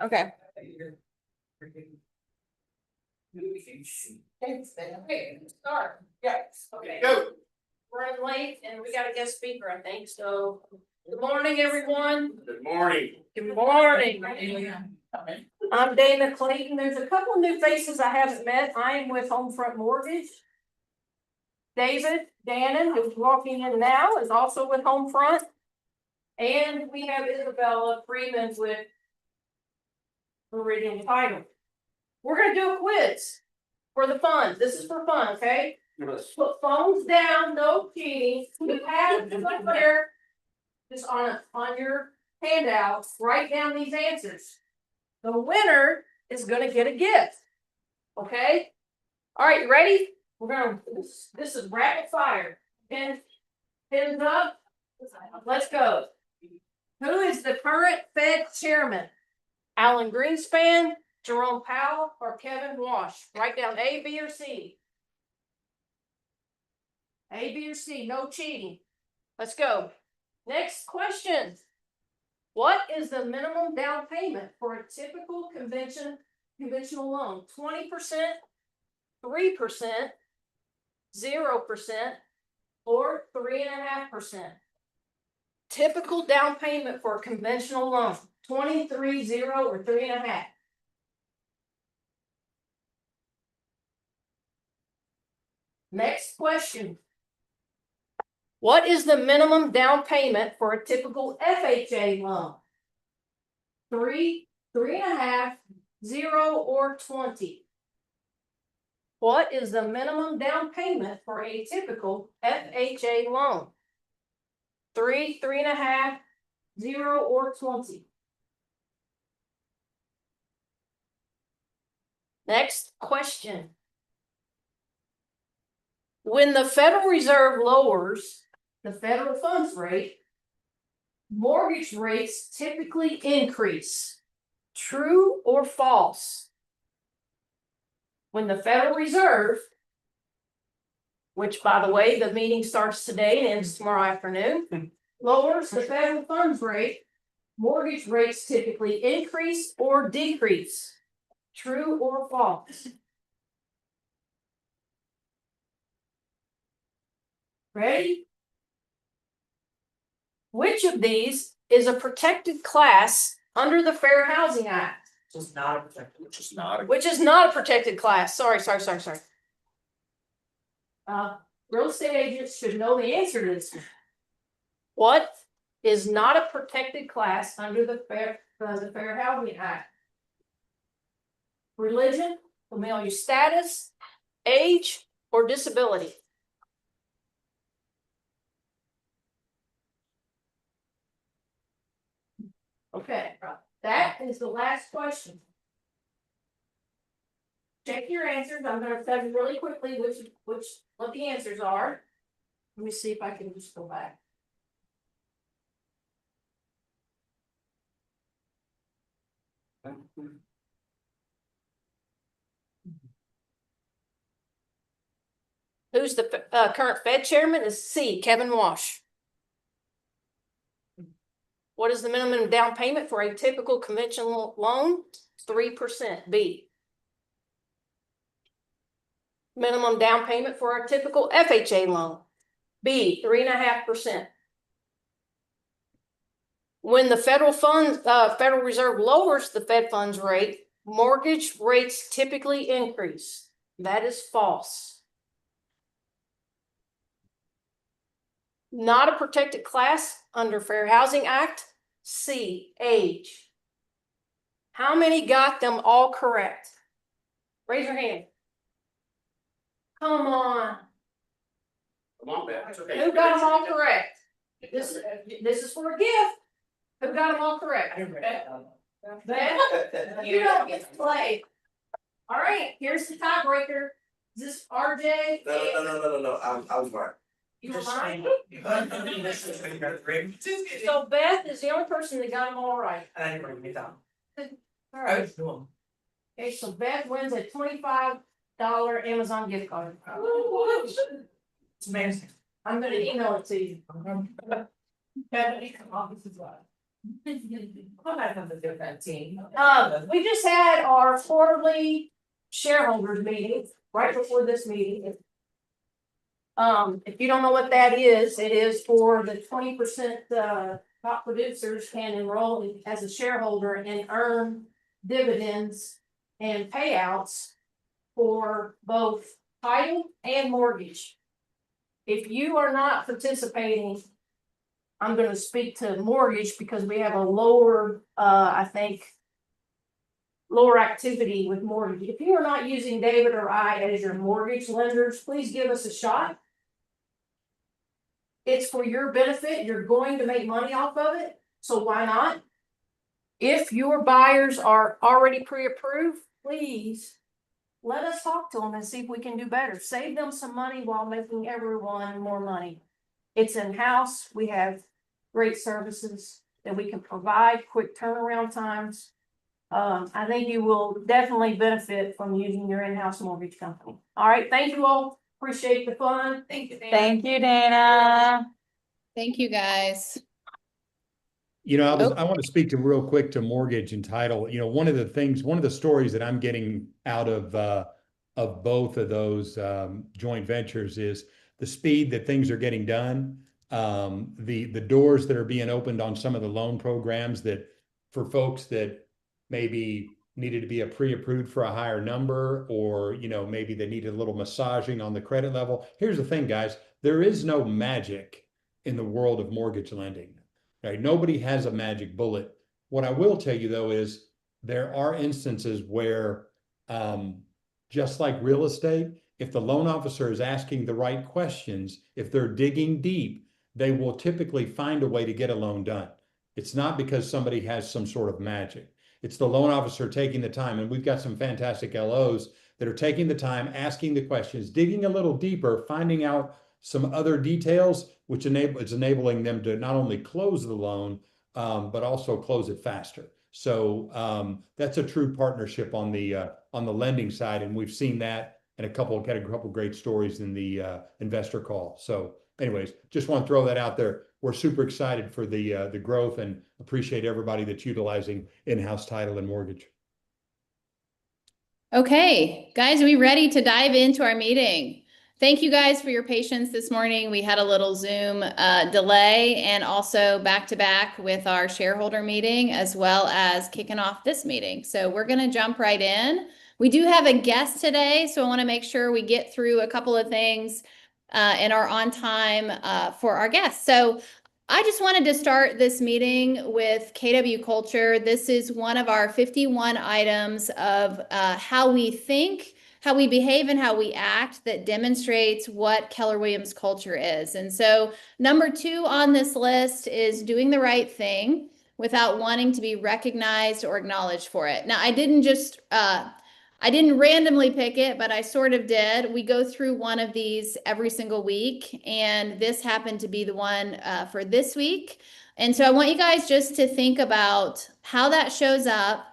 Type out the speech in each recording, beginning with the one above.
Okay. Okay, start. Yes, okay. Go. We're running late and we got a guest speaker, I think, so. Good morning, everyone. Good morning. Good morning. I'm Dana Clayton. There's a couple new faces I haven't met. I am with Homefront Mortgage. David Gannon, who's walking in now, is also with Homefront. And we have Isabella Freeman with Meridian Title. We're gonna do a quiz for the fun. This is for fun, okay? Put phones down, no cheating. You have somewhere, just on your handout, write down these answers. The winner is gonna get a gift. Okay? All right, you ready? We're gonna, this is rapid fire. Pins up. Let's go. Who is the current Fed chairman? Alan Greenspan, Jerome Powell, or Kevin Walsh? Write down A, B, or C. A, B, or C, no cheating. Let's go. Next question. What is the minimum down payment for a typical conventional loan? 20%, 3%, 0%, or 3.5%? Typical down payment for a conventional loan, 23, 0, or 3.5. Next question. What is the minimum down payment for a typical FHA loan? 3, 3.5, 0, or 20? What is the minimum down payment for a typical FHA loan? 3, 3.5, 0, or 20? Next question. When the Federal Reserve lowers the federal funds rate, mortgage rates typically increase. True or false? When the Federal Reserve, which by the way, the meeting starts today and ends tomorrow afternoon, lowers the federal funds rate, mortgage rates typically increase or decrease. True or false? Ready? Which of these is a protected class under the Fair Housing Act? Just not protected. Just not. Which is not a protected class. Sorry. Real estate agents should know the answer to this. What is not a protected class under the Fair Housing Act? Religion, familial status, age, or disability? Okay, that is the last question. Check your answers. I'm gonna tell you really quickly what the answers are. Let me see if I can just go back. Who's the current Fed chairman? Is C, Kevin Walsh. What is the minimum down payment for a typical conventional loan? 3%, B. Minimum down payment for a typical FHA loan? B, 3.5%. When the Federal Reserve lowers the Fed funds rate, mortgage rates typically increase. That is false. Not a protected class under Fair Housing Act. C, age. How many got them all correct? Raise your hand. Come on. Come on, Beth. It's okay. Who got them all correct? This is for a gift. Who got them all correct? Beth, you don't get to play. All right, here's the tiebreaker. Is this RJ? No. I was right. You were lying? So Beth is the only person that got them all right. All right. Okay, so Beth wins a $25 Amazon gift card. It's amazing. I'm gonna email it to you. We just had our quarterly shareholders meeting right before this meeting. If you don't know what that is, it is for the 20% top producers can enroll as a shareholder and earn dividends and payouts for both title and mortgage. If you are not participating, I'm gonna speak to mortgage because we have a lower, I think, lower activity with mortgage. If you are not using David or I as your mortgage lenders, please give us a shot. It's for your benefit. You're going to make money off of it, so why not? If your buyers are already pre-approved, please let us talk to them and see if we can do better. Save them some money while making everyone more money. It's in-house. We have great services that we can provide, quick turnaround times. I think you will definitely benefit from using your in-house mortgage company. All right, thank you all. Appreciate the fun. Thank you, Dana. Thank you, Dana. Thank you, guys. You know, I want to speak to real quick to mortgage and title. You know, one of the stories that I'm getting out of both of those joint ventures is the speed that things are getting done. The doors that are being opened on some of the loan programs that for folks that maybe needed to be pre-approved for a higher number, or, you know, maybe they needed a little massaging on the credit level. Here's the thing, guys, there is no magic in the world of mortgage lending. Right? Nobody has a magic bullet. What I will tell you though is there are instances where, just like real estate, if the loan officer is asking the right questions, if they're digging deep, they will typically find a way to get a loan done. It's not because somebody has some sort of magic. It's the loan officer taking the time, and we've got some fantastic LOs that are taking the time, asking the questions, digging a little deeper, finding out some other details, which is enabling them to not only close the loan, but also close it faster. So that's a true partnership on the lending side, and we've seen that in a couple great stories in the investor call. So, anyways, just want to throw that out there. We're super excited for the growth and appreciate everybody that's utilizing in-house title and mortgage. Okay, guys, are we ready to dive into our meeting? Thank you guys for your patience this morning. We had a little Zoom delay and also back-to-back with our shareholder meeting, as well as kicking off this meeting. So we're going to jump right in. We do have a guest today, so I want to make sure we get through a couple of things and are on time for our guests. So I just wanted to start this meeting with KW Culture. This is one of our 51 items of how we think, how we behave, and how we act that demonstrates what Keller Williams culture is. And so number 2 on this list is doing the right thing without wanting to be recognized or acknowledged for it. Now, I didn't randomly pick it, but I sort of did. We go through one of these every single week, and this happened to be the one for this week. And so I want you guys just to think about how that shows up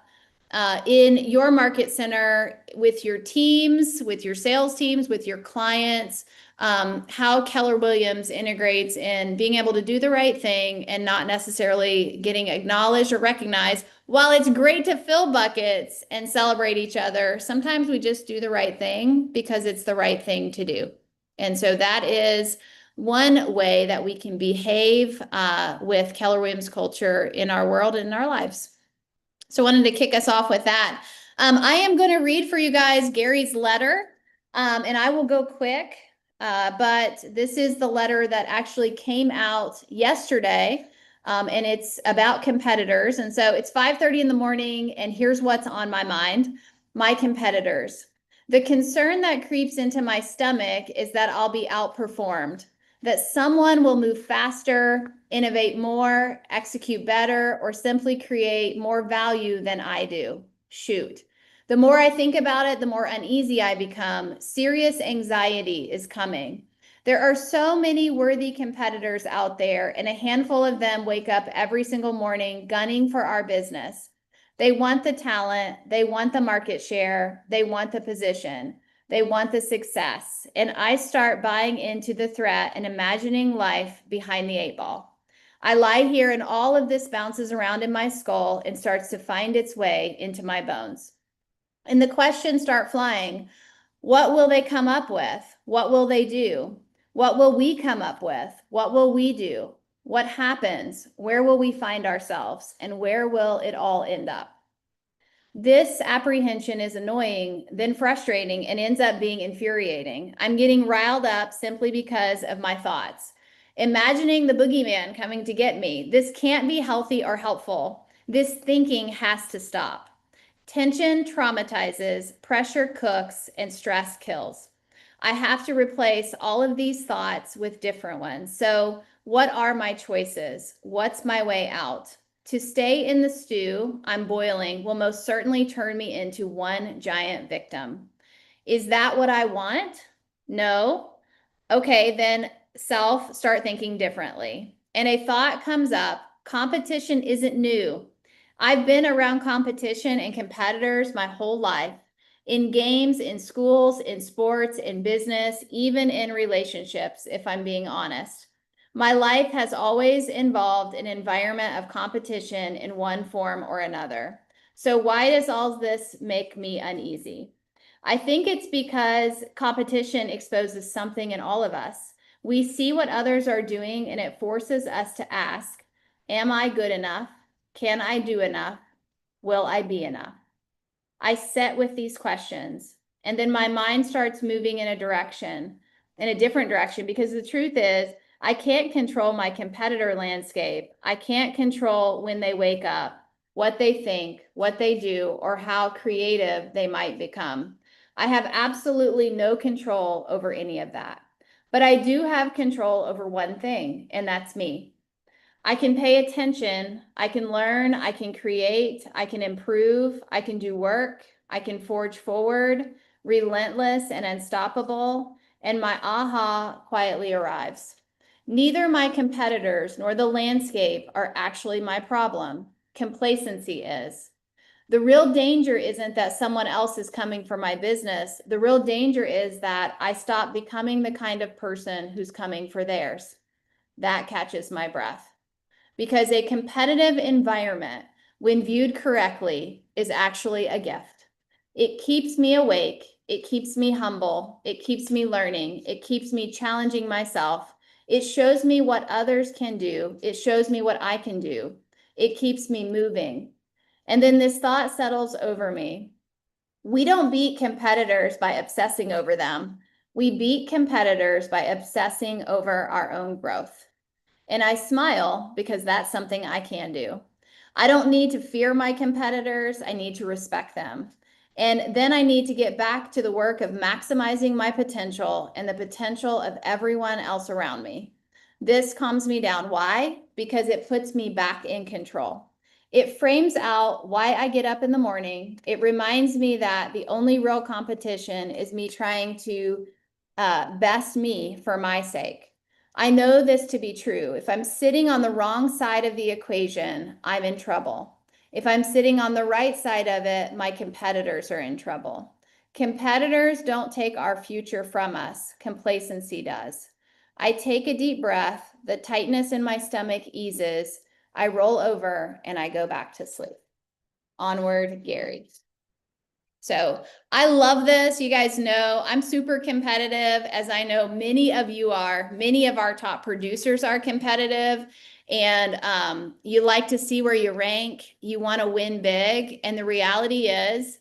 in your market center with your teams, with your sales teams, with your clients, how Keller Williams integrates in being able to do the right thing and not necessarily getting acknowledged or recognized. While it's great to fill buckets and celebrate each other, sometimes we just do the right thing because it's the right thing to do. And so that is one way that we can behave with Keller Williams culture in our world and in our lives. So I wanted to kick us off with that. I am going to read for you guys Gary's letter, and I will go quick, but this is the letter that actually came out yesterday, and it's about competitors. And so it's 5:30 in the morning, and here's what's on my mind. My competitors. The concern that creeps into my stomach is that I'll be outperformed, that someone will move faster, innovate more, execute better, or simply create more value than I do. Shoot. The more I think about it, the more uneasy I become. Serious anxiety is coming. There are so many worthy competitors out there, and a handful of them wake up every single morning gunning for our business. They want the talent, they want the market share, they want the position. They want the success, and I start buying into the threat and imagining life behind the 8 ball. I lie here and all of this bounces around in my skull and starts to find its way into my bones. And the questions start flying. What will they come up with? What will they do? What will we come up with? What will we do? What happens? Where will we find ourselves? And where will it all end up? This apprehension is annoying, then frustrating, and ends up being infuriating. I'm getting riled up simply because of my thoughts. Imagining the boogeyman coming to get me. This can't be healthy or helpful. This thinking has to stop. Tension traumatizes, pressure cooks, and stress kills. I have to replace all of these thoughts with different ones. So, what are my choices? What's my way out? To stay in the stew I'm boiling will most certainly turn me into one giant victim. Is that what I want? No. Okay, then start thinking differently. And a thought comes up, competition isn't new. I've been around competition and competitors my whole life, in games, in schools, in sports, in business, even in relationships, if I'm being honest. My life has always involved an environment of competition in one form or another. So why does all this make me uneasy? I think it's because competition exposes something in all of us. We see what others are doing and it forces us to ask, am I good enough? Can I do enough? Will I be enough? I sit with these questions and then my mind starts moving in a different direction, because the truth is I can't control my competitor landscape. I can't control when they wake up, what they think, what they do, or how creative they might become. I have absolutely no control over any of that. But I do have control over one thing, and that's me. I can pay attention, I can learn, I can create, I can improve, I can do work, I can forge forward, relentless and unstoppable, and my aha quietly arrives. Neither my competitors nor the landscape are actually my problem. Complacency is. The real danger isn't that someone else is coming for my business. The real danger is that I stop becoming the kind of person who's coming for theirs. That catches my breath. Because a competitive environment, when viewed correctly, is actually a gift. It keeps me awake. It keeps me humble. It keeps me learning. It keeps me challenging myself. It shows me what others can do. It shows me what I can do. It keeps me moving. And then this thought settles over me. We don't beat competitors by obsessing over them. We beat competitors by obsessing over our own growth. And I smile because that's something I can do. I don't need to fear my competitors. I need to respect them. And then I need to get back to the work of maximizing my potential and the potential of everyone else around me. This calms me down. Why? Because it puts me back in control. It frames out why I get up in the morning. It reminds me that the only real competition is me trying to best me for my sake. I know this to be true. If I'm sitting on the wrong side of the equation, I'm in trouble. If I'm sitting on the right side of it, my competitors are in trouble. Competitors don't take our future from us. Complacency does. I take a deep breath. The tightness in my stomach eases. I roll over and I go back to sleep. Onward, Gary. So I love this. You guys know I'm super competitive, as I know many of you are. Many of our top producers are competitive, and you like to see where you rank. You want to win big. And the reality is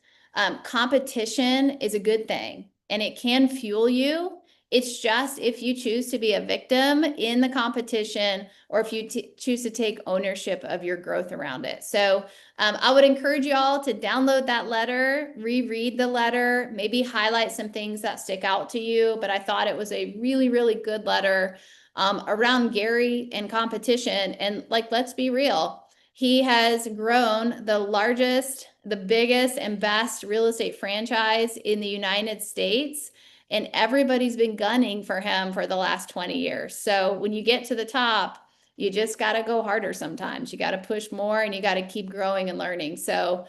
competition is a good thing and it can fuel you. It's just if you choose to be a victim in the competition or if you choose to take ownership of your growth around it. So I would encourage you all to download that letter, reread the letter, maybe highlight some things that stick out to you. But I thought it was a really, really good letter around Gary and competition. And like, let's be real. He has grown the largest, the biggest and best real estate franchise in the United States. And everybody's been gunning for him for the last 20 years. So when you get to the top, you just got to go harder sometimes. You got to push more and you got to keep growing and learning. So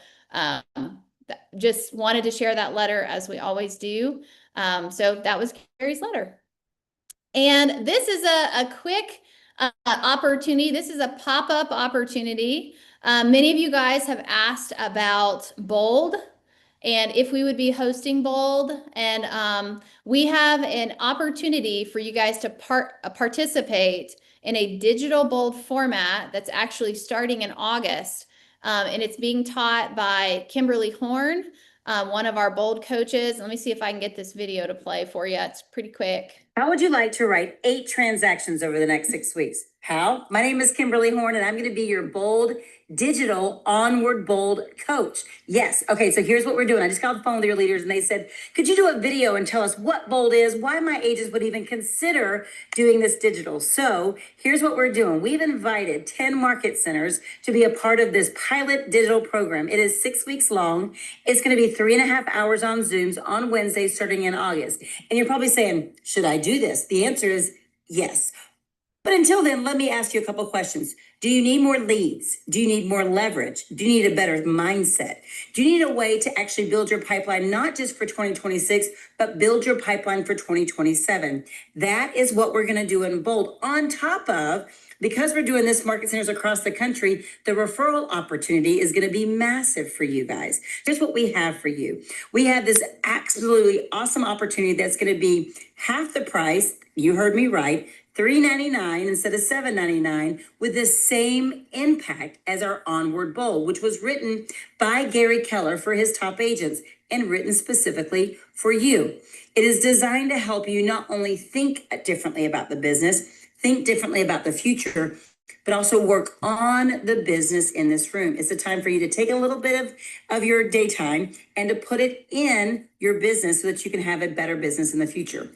just wanted to share that letter as we always do. So that was Gary's letter. And this is a quick opportunity. This is a pop-up opportunity. Many of you guys have asked about Bold and if we would be hosting Bold. And we have an opportunity for you guys to participate in a digital Bold format that's actually starting in August. And it's being taught by Kimberly Horn, one of our Bold coaches. Let me see if I can get this video to play for you. It's pretty quick. How would you like to write 8 transactions over the next 6 weeks? How? My name is Kimberly Horn, and I'm going to be your Bold digital onward Bold coach. Yes. Okay. So here's what we're doing. I just got on the phone with your leaders and they said, could you do a video and tell us what Bold is, why my agents would even consider doing this digital? So here's what we're doing. We've invited 10 market centers to be a part of this pilot digital program. It is 6 weeks long. It's going to be 3.5 hours on Zooms on Wednesday, starting in August. And you're probably saying, should I do this? The answer is yes. But until then, let me ask you a couple questions. Do you need more leads? Do you need more leverage? Do you need a better mindset? Do you need a way to actually build your pipeline, not just for 2026, but build your pipeline for 2027? That is what we're going to do in Bold. On top of, because we're doing this market centers across the country, the referral opportunity is going to be massive for you guys. Here's what we have for you. We have this absolutely awesome opportunity that's going to be half the price. You heard me right. $3.99 instead of $7.99 with the same impact as our Onward Bold, which was written by Gary Keller for his top agents and written specifically for you. It is designed to help you not only think differently about the business, think differently about the future, but also work on the business in this room. It's a time for you to take a little bit of your daytime and to put it in your business so that you can have a better business in the future.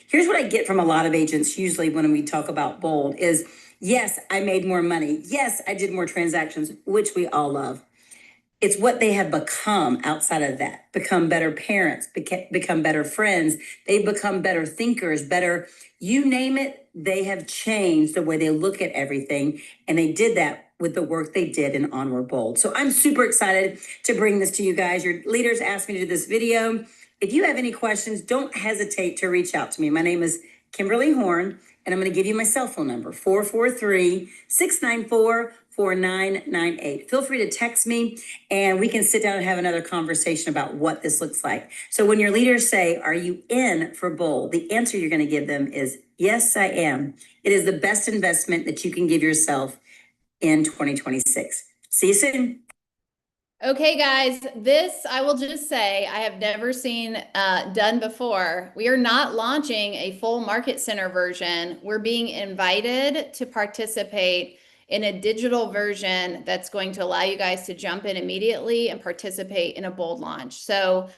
Here's what I get from a lot of agents usually when we talk about Bold is, yes, I made more money. Yes, I did more transactions, which we all love. It's what they have become outside of that. Become better parents, become better friends. They become better thinkers, better, you name it, they have changed the way they look at everything. And they did that with the work they did in Onward Bold. So I'm super excited to bring this to you guys. Your leaders asked me to do this video. If you have any questions, don't hesitate to reach out to me. My name is Kimberly Horn, and I'm going to give you my cell phone number, 443-694-4998. Feel free to text me, and we can sit down and have another conversation about what this looks like. So when your leaders say, are you in for Bold? The answer you're going to give them is, yes, I am. It is the best investment that you can give yourself in 2026. See you soon. Okay, guys, this I will just say I have never seen done before. We are not launching a full market center version. We're being invited to participate in a digital version that's going to allow you guys to jump in immediately and participate in a Bold launch. So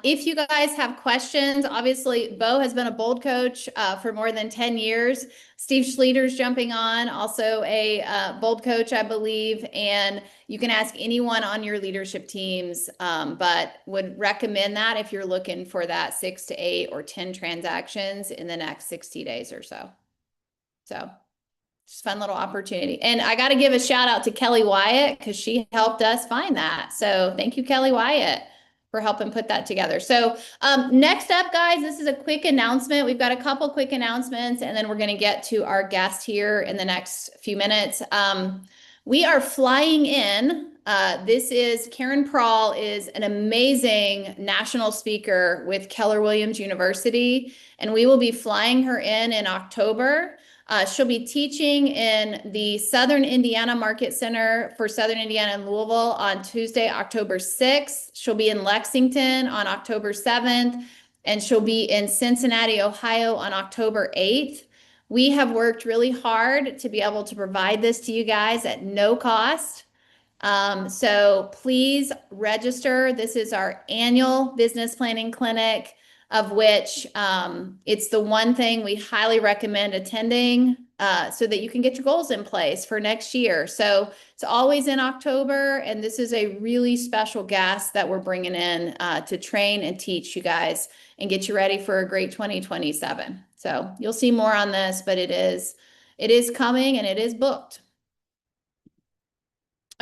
if you guys have questions, obviously Bo has been a Bold coach for more than 10 years. Steve Schlueter's jumping on, also a Bold coach, I believe, and you can ask anyone on your leadership teams, but would recommend that if you're looking for that 6 to 8 or 10 transactions in the next 60 days or so. So just fun little opportunity. And I got to give a shout out to Kelly Wyatt because she helped us find that. So thank you, Kelly Wyatt, for helping put that together. So next up, guys, this is a quick announcement. We've got a couple quick announcements, and then we're going to get to our guest here in the next few minutes. We are flying in. This is Karen Prahl, is an amazing national speaker with Keller Williams University, and we will be flying her in October. She'll be teaching in the Southern Indiana Market Center for Southern Indiana and Louisville on Tuesday, October 6th. She'll be in Lexington on October 7th, and she'll be in Cincinnati, Ohio on October 8th. We have worked really hard to be able to provide this to you guys at no cost. So please register. This is our annual business planning clinic, of which it's the one thing we highly recommend attending so that you can get your goals in place for next year. So it's always in October, and this is a really special guest that we're bringing in to train and teach you guys and get you ready for a great 2027. So you'll see more on this, but it is coming and it is booked.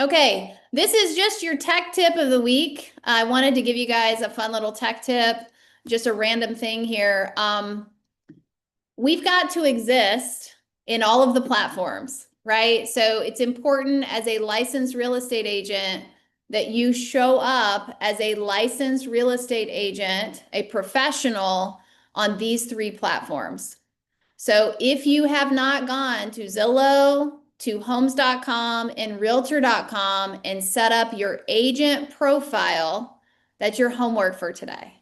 Okay, this is just your tech tip of the week. I wanted to give you guys a fun little tech tip. Just a random thing here. We've got to exist in all of the platforms, right? So it's important as a licensed real estate agent that you show up as a licensed real estate agent, a professional on these 3 platforms. So if you have not gone to Zillow, to homes.com and realtor.com and set up your agent profile, that's your homework for today.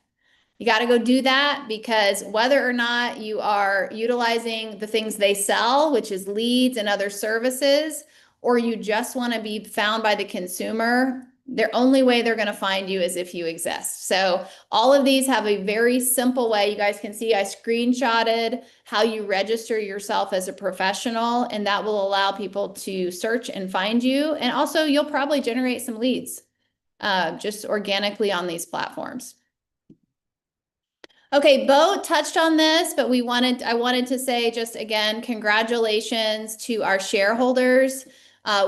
You got to go do that, because whether or not you are utilizing the things they sell, which is leads and other services, or you just want to be found by the consumer, the only way they're going to find you is if you exist. So all of these have a very simple way. You guys can see I screenshotted how you register yourself as a professional, and that will allow people to search and find you. And also you'll probably generate some leads just organically on these platforms. Okay, Bo touched on this, but I wanted to say just again, congratulations to our shareholders.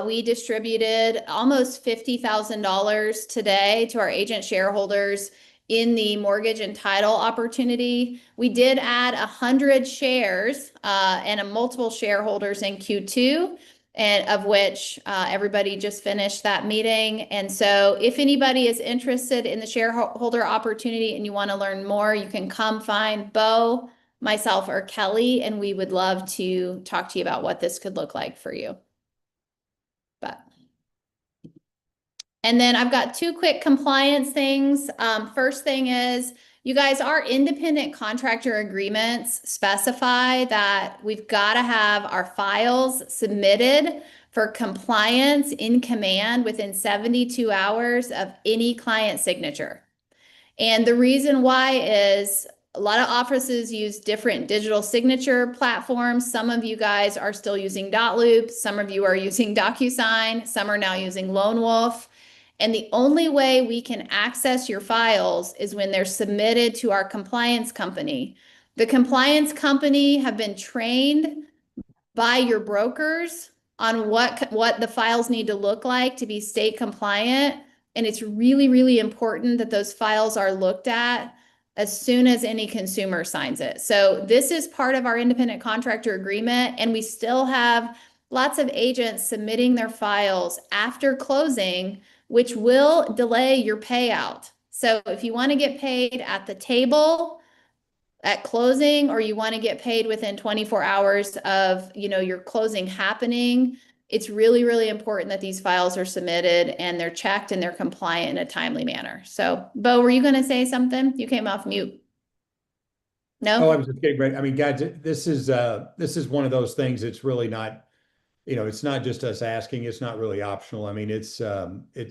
We distributed almost $50,000 today to our agent shareholders in the mortgage and title opportunity. We did add 100 shares and a multiple shareholders in Q2, and of which everybody just finished that meeting. And so if anybody is interested in the shareholder opportunity and you want to learn more, you can come find Bo, myself, or Kelly, and we would love to talk to you about what this could look like for you. And then I've got 2 quick compliance things. First thing is, you guys, our independent contractor agreements specify that we've got to have our files submitted for compliance in command within 72 hours of any client signature. And the reason why is a lot of offices use different digital signature platforms. Some of you guys are still using dotloop. Some of you are using DocuSign. Some are now using Lone Wolf. And the only way we can access your files is when they're submitted to our compliance company. The compliance company have been trained by your brokers on what the files need to look like to be state compliant. And it's really, really important that those files are looked at as soon as any consumer signs it. So this is part of our independent contractor agreement, and we still have lots of agents submitting their files after closing, which will delay your payout. So if you want to get paid at the table at closing, or you want to get paid within 24 hours of, your closing happening, it's really, really important that these files are submitted and they're checked and they're compliant in a timely manner. So, Bo, were you going to say something? You came off mute. No? Oh, I was just getting ready. I mean, guys, this is one of those things. It's really not, it's not just us asking. It's not really optional. I mean, it's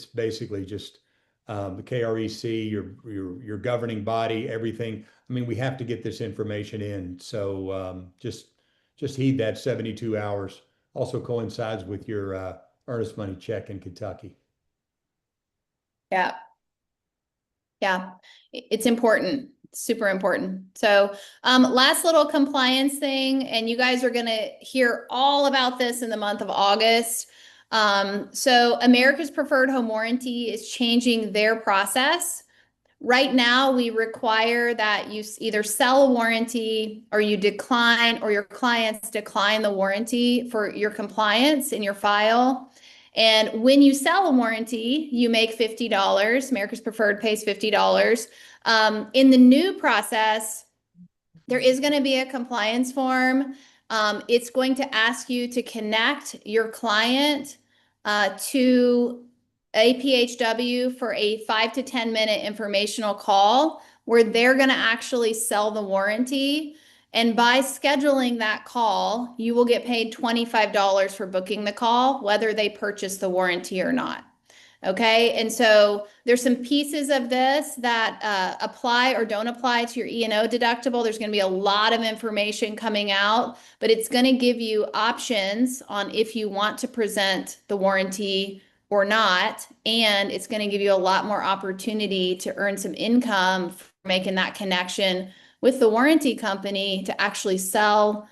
basically just the KREC, your governing body, everything. I mean, we have to get this information in. So just heed that 72 hours. Also coincides with your earnest money check in Kentucky. Yeah. Yeah, it's important. Super important. So last little compliance thing, and you guys are going to hear all about this in the month of August. So America's Preferred Home Warranty is changing their process. Right now, we require that you either sell a warranty or you decline, or your clients decline the warranty for your compliance in your file. And when you sell a warranty, you make $50. America's Preferred pays $50. In the new process, there is going to be a compliance form. It's going to ask you to connect your client to APHW for a 5 to 10 minute informational call where they're going to actually sell the warranty. And by scheduling that call, you will get paid $25 for booking the call, whether they purchase the warranty or not. Okay, and so there's some pieces of this that apply or don't apply to your E&O deductible. There's going to be a lot of information coming out, but it's going to give you options on if you want to present the warranty or not, and it's going to give you a lot more opportunity to earn some income for making that connection with the warranty company to actually sell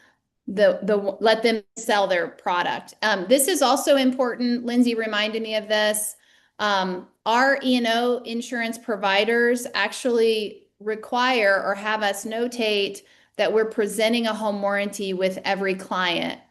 let them sell their product. This is also important. Lindsay reminded me of this. Our E&O insurance providers actually require or have us notate that we're presenting a home warranty with every client.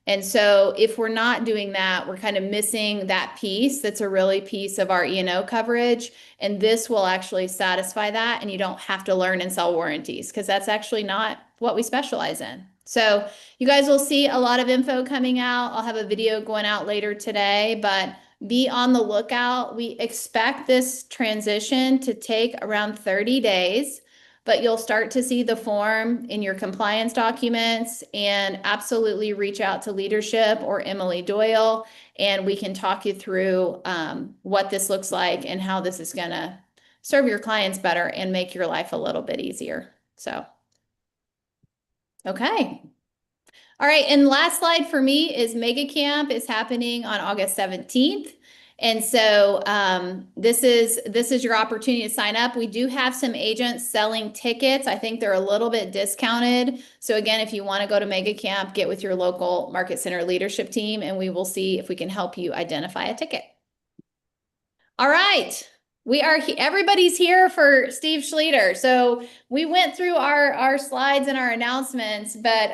And so if we're not doing that, we're kind of missing that piece that's a really piece of our E&O coverage. And this will actually satisfy that. And you don't have to learn and sell warranties because that's actually not what we specialize in. So you guys will see a lot of info coming out. I'll have a video going out later today, but be on the lookout. We expect this transition to take around 30 days. But you'll start to see the form in your compliance documents, and absolutely reach out to leadership or Emily Doyle, and we can talk you through what this looks like and how this is going to serve your clients better and make your life a little bit easier. So, okay. All right, and last slide for me is Mega Camp is happening on August 17th. And so this is your opportunity to sign up. We do have some agents selling tickets. I think they're a little bit discounted. So again, if you want to go to Mega Camp, get with your local Market Center leadership team, and we will see if we can help you identify a ticket. All right. Everybody's here for Steve Schlueter. So we went through our slides and our announcements, but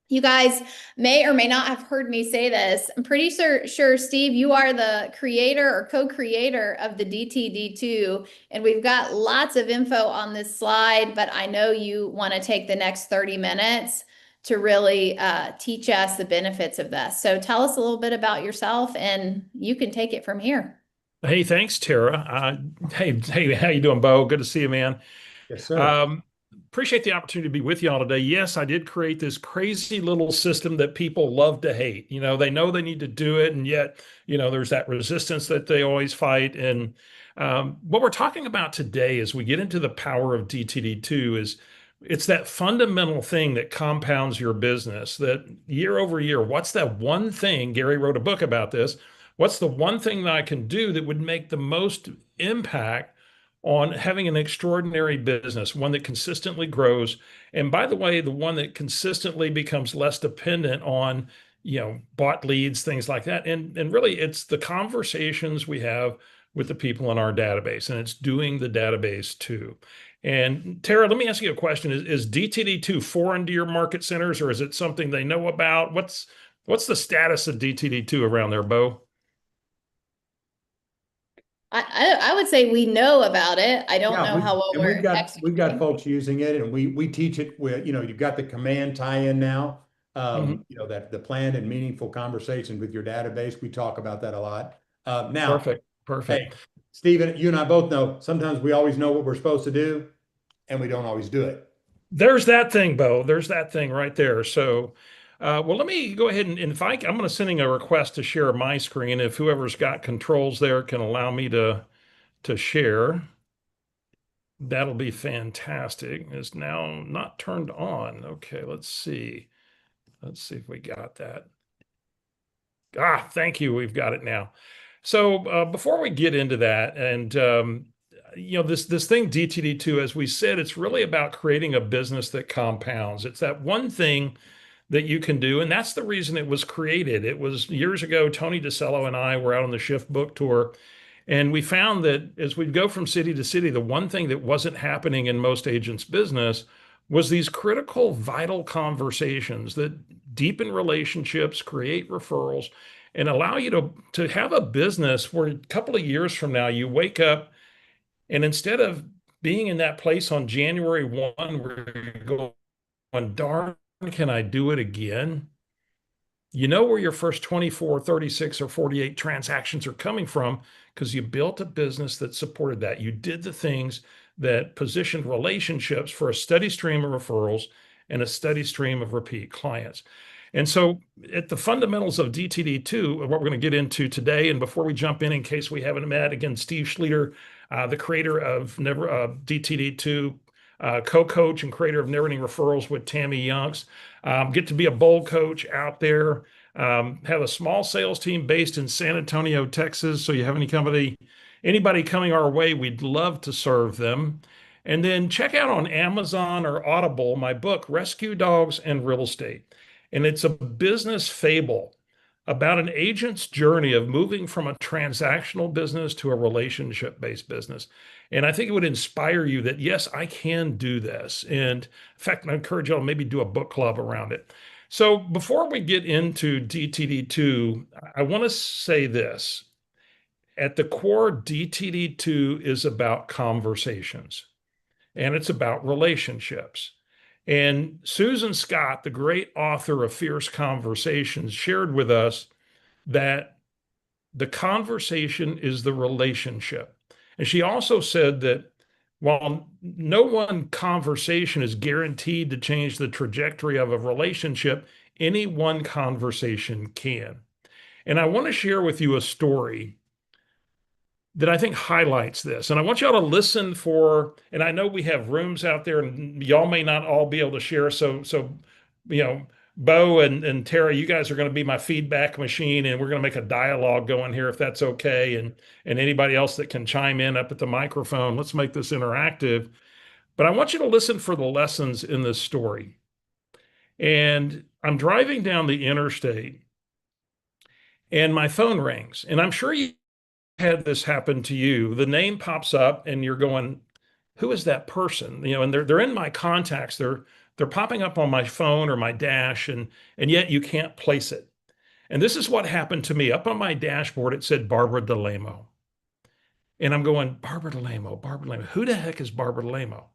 you guys may or may not have heard me say this. I'm pretty sure, Steve, you are the creator or co-creator of the DTD2, and we've got lots of info on this slide, but I know you want to take the next 30 minutes to really teach us the benefits of this. So tell us a little bit about yourself, and you can take it from here. Hey, thanks, Tara. Hey, how you doing, Bo? Good to see you, man. Yes, sir. Appreciate the opportunity to be with y'all today. Yes, I did create this crazy little system that people love to hate. You know, they know they need to do it, and yet, you know, there's that resistance that they always fight. And what we're talking about today as we get into the power of DTD2 is it's that fundamental thing that compounds your business, that year over year, what's that one thing? Gary wrote a book about this. What's the one thing that I can do that would make the most impact on having an extraordinary business, one that consistently grows? And by the way, the one that consistently becomes less dependent on, you know, bought leads, things like that. And really, it's the conversations we have with the people in our database, and it's doing the database too. And Tara, let me ask you a question. Is DTD2 foreign to your market centers, or is it something they know about? What's the status of DTD2 around there, Bo? I would say we know about it. I don't know how well we're executing. We've got folks using it, and we teach it with, you know, you've got the command tie-in now. You know, that the planned and meaningful conversations with your database. We talk about that a lot. Now, perfect. Hey, Stephen, you and I both know sometimes we always know what we're supposed to do, and we don't always do it. There's that thing, Bo. There's that thing right there. So, well, let me go ahead and if I'm going to sending a request to share my screen. If whoever's got controls there can allow me to share, that'll be fantastic. It's now not turned on. Okay, let's see. Let's see if we got that. Thank you. We've got it now. So before we get into that, and you know, this thing DTD2, as we said, it's really about creating a business that compounds. It's that one thing that you can do, and that's the reason it was created. It was years ago. Tony DeCello and I were out on the Shift book tour, and we found that as we'd go from city to city, the one thing that wasn't happening in most agents' business was these critical, vital conversations that deepen relationships, create referrals, and allow you to have a business where a couple of years from now, you wake up and instead of being in that place on January 1 where you're going, darn, can I do it again? You know where your first 24, 36, or 48 transactions are coming from because you built a business that supported that. You did the things that positioned relationships for a steady stream of referrals and a steady stream of repeat clients. And so at the fundamentals of DTD2, what we're going to get into today, and before we jump in case we haven't met, again, Steve Schlueter, the creator of DTD2, co-coach and creator of Never Ending Referrals with Tammy Youngs. Get to be a bold coach out there. Have a small sales team based in San Antonio, Texas. So you have anybody coming our way, we'd love to serve them. And then check out on Amazon or Audible my book, Rescue Dogs and Real Estate. And it's a business fable about an agent's journey of moving from a transactional business to a relationship-based business. And I think it would inspire you that, yes, I can do this. And in fact, I encourage y'all to maybe do a book club around it. So before we get into DTD2, I want to say this. At the core, DTD2 is about conversations, and it's about relationships. And Susan Scott, the great author of Fierce Conversations, shared with us that the conversation is the relationship. And she also said that while no one conversation is guaranteed to change the trajectory of a relationship, any one conversation can. And I want to share with you a story that I think highlights this. And I want y'all to listen for, and I know we have rooms out there and y'all may not all be able to share. So, you know, Bo and Tara, you guys are going to be my feedback machine, and we're going to make a dialogue going here if that's okay. And anybody else that can chime in up at the microphone, let's make this interactive. But I want you to listen for the lessons in this story. And I'm driving down the interstate and my phone rings, and I'm sure you had this happen to you. The name pops up and you're going, who is that person? You know, and they're in my contacts. They're popping up on my phone or my dash, and yet you can't place it. And this is what happened to me. Up on my dashboard, it said Barbara DeLamo. And I'm going, Barbara DeLamo. Who the heck is Barbara DeLamo?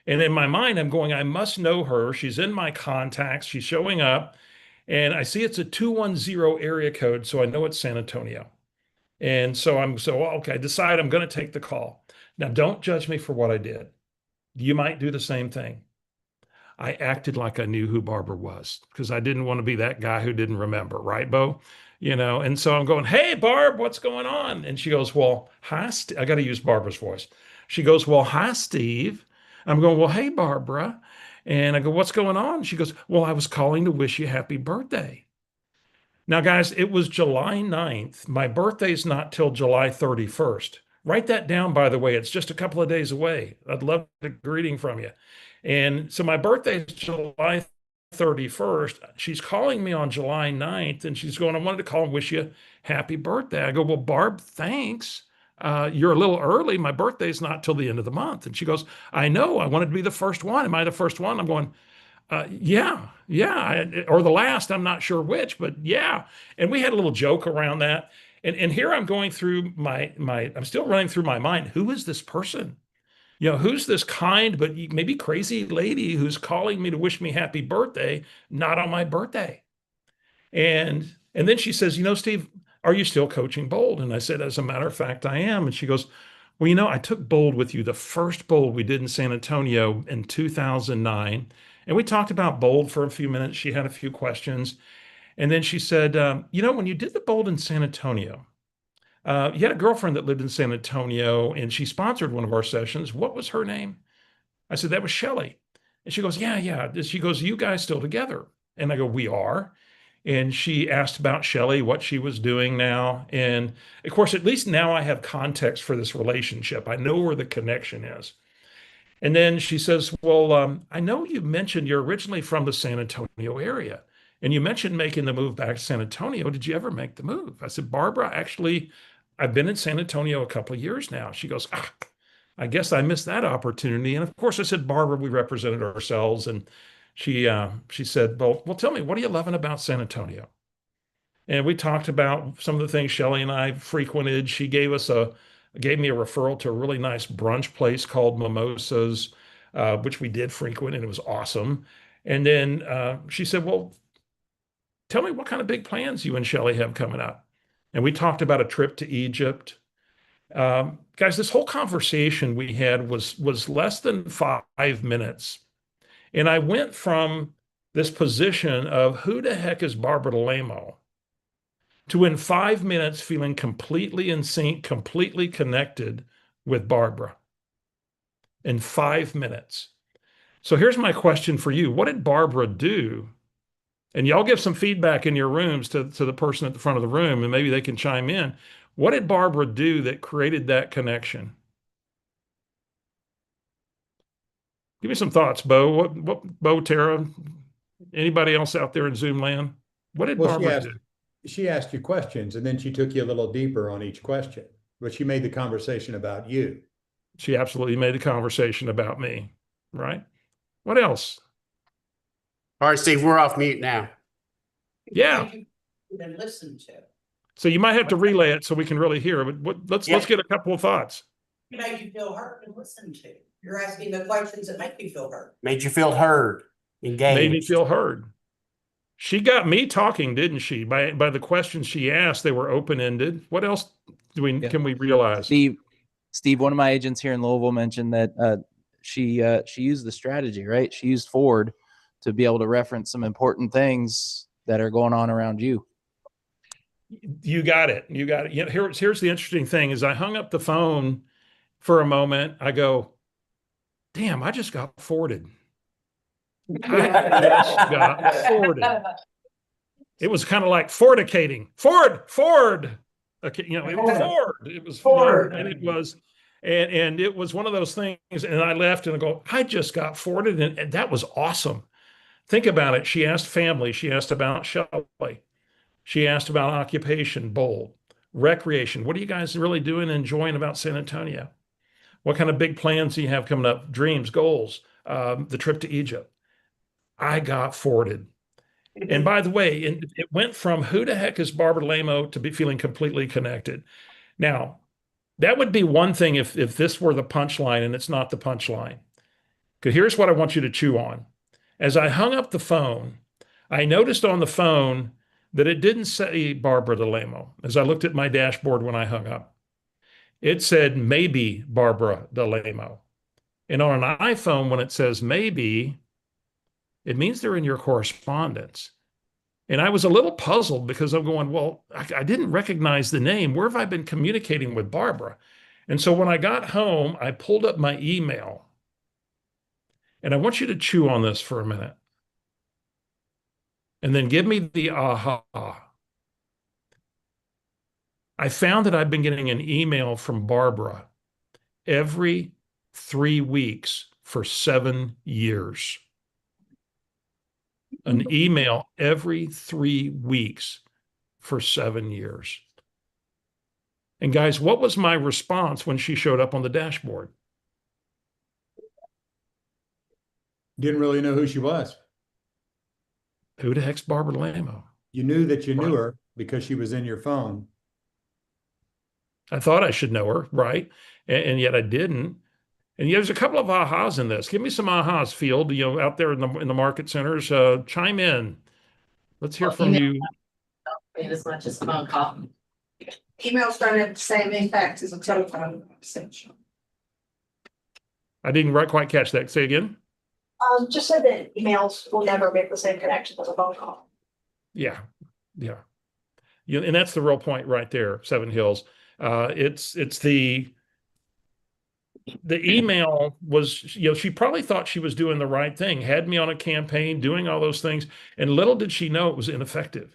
And in my mind, I'm going, I must know her. She's in my contacts. She's showing up. And I see it's a 210 area code, so I know it's San Antonio. And so okay, I decide I'm going to take the call. Now, don't judge me for what I did. You might do the same thing. I acted like I knew who Barbara was because I didn't want to be that guy who didn't remember, right, Bo? You know, and so I'm going, hey, Barb, what's going on? And she goes, well, hi, I got to use Barbara's voice. She goes, well, hi, Steve. I'm going, well, hey, Barbara. And I go, what's going on? She goes, well, I was calling to wish you happy birthday. Now, guys, it was July 9th. My birthday's not till July 31st. Write that down, by the way. It's just a couple of days away. I'd love a greeting from you. And so my birthday is July 31st. She's calling me on July 9th, and she's going, I wanted to call and wish you happy birthday. I go, well, Barb, thanks. You're a little early. My birthday's not till the end of the month. And she goes, I know. I wanted to be the first one. Am I the first one? I'm going, yeah, or the last, I'm not sure which, but yeah. And we had a little joke around that. And here I'm going through I'm still running through my mind. Who is this person? You know, who's this kind, but maybe crazy lady who's calling me to wish me happy birthday, not on my birthday? And then she says, you know, Steve, are you still coaching Bold? And I said, as a matter of fact, I am. And she goes, well, you know, I took Bold with you, the first Bold we did in San Antonio in 2009. And we talked about Bold for a few minutes. She had a few questions. And then she said, you know, when you did the Bold in San Antonio, you had a girlfriend that lived in San Antonio and she sponsored one of our sessions. What was her name? I said, that was Shelly. And she goes, yeah. She goes, you guys still together? And I go, we are. And she asked about Shelly, what she was doing now. And of course, at least now I have context for this relationship. I know where the connection is. And then she says, well, I know you mentioned you're originally from the San Antonio area, and you mentioned making the move back to San Antonio. Did you ever make the move? I said, Barbara, actually, I've been in San Antonio a couple of years now. She goes, I guess I missed that opportunity. And of course, I said, Barbara, we represented ourselves. And she said, well, tell me, what are you loving about San Antonio? And we talked about some of the things Shelly and I frequented. She gave me a referral to a really nice brunch place called Mimosas, which we did frequent, and it was awesome. And then she said, well, tell me what kind of big plans you and Shelly have coming up. And we talked about a trip to Egypt. Guys, this whole conversation we had was less than 5 minutes. And I went from this position of who the heck is Barbara DeLamo to in 5 minutes feeling completely in sync, completely connected with Barbara. In 5 minutes. So here's my question for you. What did Barbara do? And y'all give some feedback in your rooms to the person at the front of the room, and maybe they can chime in. What did Barbara do that created that connection? Give me some thoughts, Bo. Bo, Tara, anybody else out there in Zoom land? What did Barbara do? She asked you questions, and then she took you a little deeper on each question, but she made the conversation about you. She absolutely made the conversation about me, right? What else? All right, Steve, we're off mute now. Yeah. Been listened to. So you might have to relay it so we can really hear. But let's get a couple of thoughts. It made you feel heard and listened to. You're asking the questions that make you feel heard. Made you feel heard, engaged. Made me feel heard. She got me talking, didn't she? By the questions she asked, they were open-ended. What else can we realize? Steve, one of my agents here in Louisville mentioned that she used the strategy, right? She used Ford to be able to reference some important things that are going on around you. You got it. You got it. You know, here's the interesting thing is I hung up the phone for a moment. I go, damn, I just got Forded. I just got Forded. It was kind of like fornicating. Ford. Okay, you know, it was Ford. It was Ford, and it was, and it was one of those things. And I left and I go, I just got Forded, and that was awesome. Think about it. She asked family. She asked about Shelly. She asked about occupation, bold, recreation. What are you guys really doing and enjoying about San Antonio? What kind of big plans do you have coming up? Dreams, goals, the trip to Egypt. I got Forded. And by the way, it went from who the heck is Barbara Lamo to be feeling completely connected. Now, that would be one thing if this were the punchline and it's not the punchline. Because here's what I want you to chew on. As I hung up the phone, I noticed on the phone that it didn't say Barbara DeLamo. As I looked at my dashboard when I hung up, it said maybe Barbara DeLamo. And on an iPhone, when it says maybe, it means they're in your correspondence. And I was a little puzzled because I'm going, well, I didn't recognize the name. Where have I been communicating with Barbara? And so when I got home, I pulled up my email. And I want you to chew on this for a minute. And then give me the aha. I found that I've been getting an email from Barbara every 3 weeks for 7 years. An email every 3 weeks for 7 years. And guys, what was my response when she showed up on the dashboard? Didn't really know who she was. Who the heck's Barbara Lamo? You knew that you knew her because she was in your phone. I thought I should know her, right? And yet I didn't. And there's a couple of ahas in this. Give me some ahas, Field, you know, out there in the market centers. Chime in. Let's hear from you. As much as phone call. Emails don't have the same impact as a telephone conversation. I didn't quite catch that. Say again. Just said that emails will never make the same connection as a phone call. Yeah. And that's the real point right there, Seven Hills. It's the email was, you know, she probably thought she was doing the right thing, had me on a campaign, doing all those things, and little did she know it was ineffective.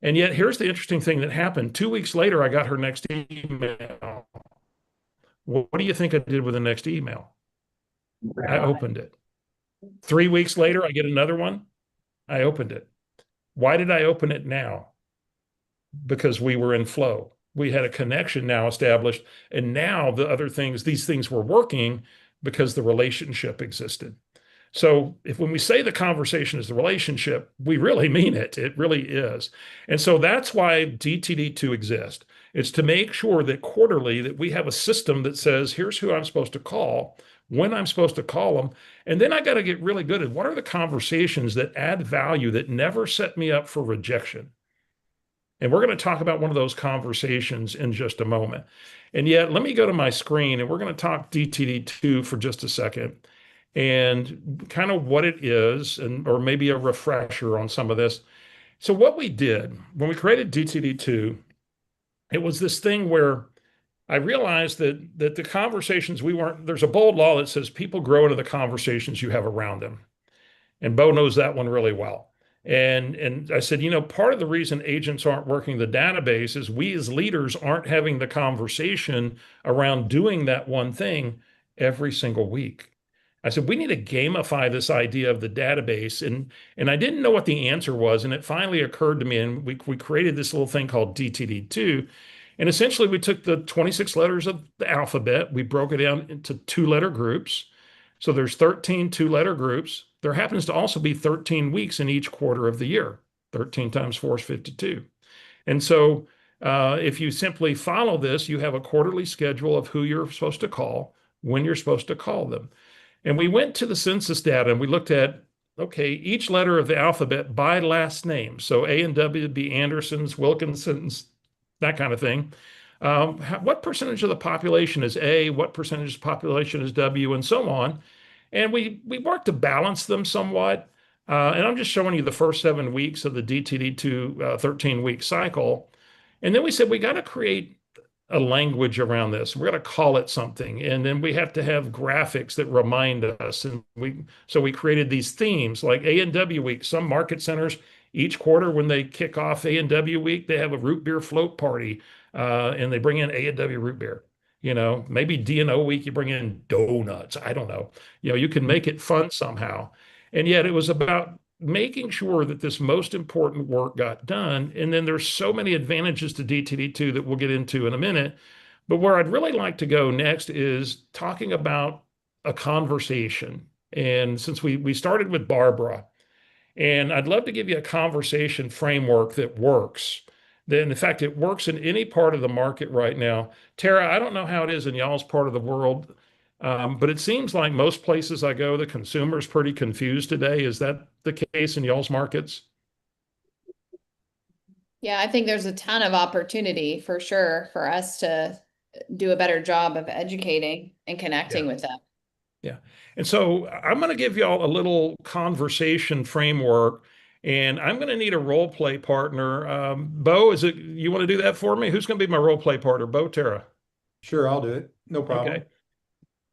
And yet, here's the interesting thing that happened. 2 weeks later, I got her next email. What do you think I did with the next email? I opened it. 3 weeks later, I get another one. I opened it. Why did I open it now? Because we were in flow. We had a connection now established. And now the other things, these things were working because the relationship existed. So when we say the conversation is the relationship, we really mean it. It really is. And so that's why DTD2 exists. It's to make sure that quarterly that we have a system that says, here's who I'm supposed to call, when I'm supposed to call them. And then I got to get really good at what are the conversations that add value that never set me up for rejection. And we're going to talk about one of those conversations in just a moment. And yet, let me go to my screen and we're going to talk DTD2 for just a second and kind of what it is, and or maybe a refresher on some of this. So what we did when we created DTD2, it was this thing where I realized that the conversations there's a bold law that says people grow into the conversations you have around them. And Bo knows that one really well. And I said, you know, part of the reason agents aren't working the database is we as leaders aren't having the conversation around doing that one thing every single week. I said, we need to gamify this idea of the database. And I didn't know what the answer was. And it finally occurred to me, and we created this little thing called DTD2. And essentially, we took the 26 letters of the alphabet, we broke it down into 2-letter groups. So there's 13 2-letter groups. There happens to also be 13 weeks in each quarter of the year. 13 times 4 is 52. And so if you simply follow this, you have a quarterly schedule of who you're supposed to call, when you're supposed to call them. And we went to the census data and we looked at, okay, each letter of the alphabet by last name. So A and W would be Andersons, Wilkinsons, that kind of thing. What percentage of the population is A? What percentage of the population is W? And so on. And we worked to balance them somewhat. And I'm just showing you the first 7 weeks of the DTD2 13-week cycle. And then we said, we got to create a language around this. We're going to call it something. And then we have to have graphics that remind us. And so we created these themes like A&W week. Some market centers each quarter when they kick off A&W week, they have a root beer float party and they bring in A&W root beer. You know, maybe D&O week, you bring in donuts. I don't know. You know, you can make it fun somehow. And yet it was about making sure that this most important work got done. And then there's so many advantages to DTD2 that we'll get into in a minute. But where I'd really like to go next is talking about a conversation. And since we started with Barbara, and I'd love to give you a conversation framework that works. Then, in fact, it works in any part of the market right now. Tara, I don't know how it is in y'all's part of the world, but it seems like most places I go, the consumer is pretty confused today. Is that the case in y'all's markets? Yeah, I think there's a ton of opportunity for sure for us to do a better job of educating and connecting with them. Yeah. And so I'm going to give y'all a little conversation framework, and I'm going to need a role play partner. Bo, is it you want to do that for me? Who's going to be my role play partner? Bo, Tara? Sure, I'll do it. No problem. Okay.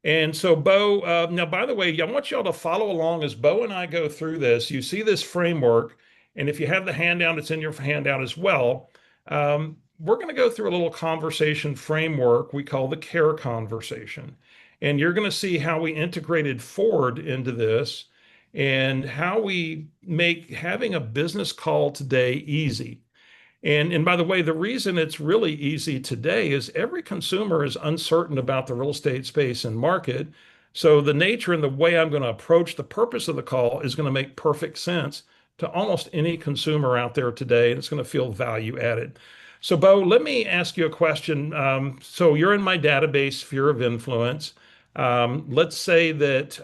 And so Bo, now, by the way, I want y'all to follow along as Bo and I go through this. You see this framework, and if you have the handout, it's in your handout as well. We're going to go through a little conversation framework we call the CARE conversation. And you're going to see how we integrated Ford into this and how we make having a business call today easy. And by the way, the reason it's really easy today is every consumer is uncertain about the real estate space and market. So the nature and the way I'm going to approach the purpose of the call is going to make perfect sense to almost any consumer out there today. And it's going to feel value added. So Bo, let me ask you a question. So you're in my database, Sphere of Influence. Let's say that,